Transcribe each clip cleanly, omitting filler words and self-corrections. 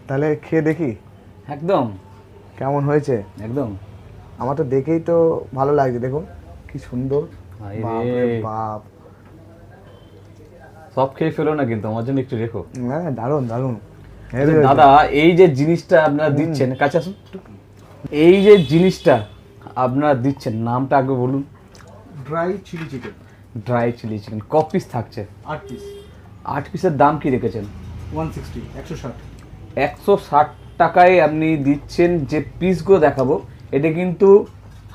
তাহলে খেয়ে দেখি একদম কেমন হয়েছে। একদম আমার তো দেখেই তো ভালো লাগছে, দেখুন কি সুন্দর। ভাই বাপ রে, রে বাপ, সব খেয়ে ফেলো না কিন্তু আমার জন্য একটু রেখো। হ্যাঁ দারুণ দারুণ। আচ্ছা দাদা, এই যে জিনিসটা আপনারা দিচ্ছেন, কাছে আসুন, এই যে জিনিসটা আপনারা দিচ্ছেন নামটা আগে বলুন। Dry chilli chicken dry chilli chicken ক পিস থাকছে? 8 পিস 8 পিসের দাম কি রেখেছেন? 160 160 160 টাকায় আপনি দিচ্ছেন। যে পিসগুলো দেখাবো এটা কিন্তু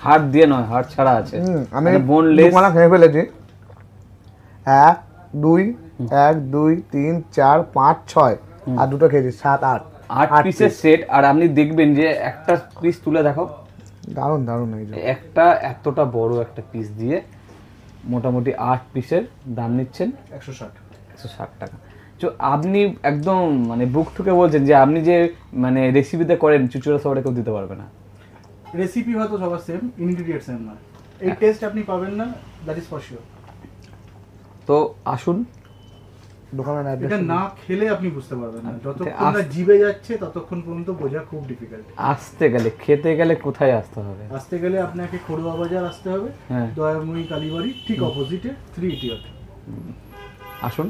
হাড় দিয়ে নয়, হাড় ছাড়া আছে, আমি বোনলেস। দুখানা খেয়ে ফেলেছি। 1 2 1 2 3 4 5 6 আর দুটো খেয়েছি, 7 8 8 পিসের সেট। আর আপনি দেখবেন যে একটা পিস তুলে দেখো, দারুণ দারুণ এই যে। একটা এতটা বড় একটা পিস দিয়ে মোটামুটি 8 পিসের দাম নিচ্ছেন 160 160 টাকা। তো আপনি একদম মানে বুক ঠুকে বলছেন যে আপনি যে মানে রেসিপিতে করেন চুচুড়া শহরে কেউ দিতে পারবে না। রেসিপি হয়তো সবার সেম, ইনগ্রেডিয়েন্ট সেম না, এই টেস্ট আপনি পাবেন না, দ্যাট ইজ ফর শিওর। তো আসুন, দোকানের এটা অ্যাড্রেস না খেলে আপনি বুঝতে পারবেন না, যতক্ষণ না জিভে যাচ্ছে ততক্ষণ পর্যন্ত বোঝা খুব ডিফিকাল্ট। আসতে গেলে খেতে গেলে কোথায় আসতে হবে? আসতে গেলে আপনাকে খড়ুয়া বাজার আসতে হবে, হ্যাঁ। দয়াময়ী কালীবাড়ি ঠিক অপোজিটে 3 ইটিয়ট। আসুন।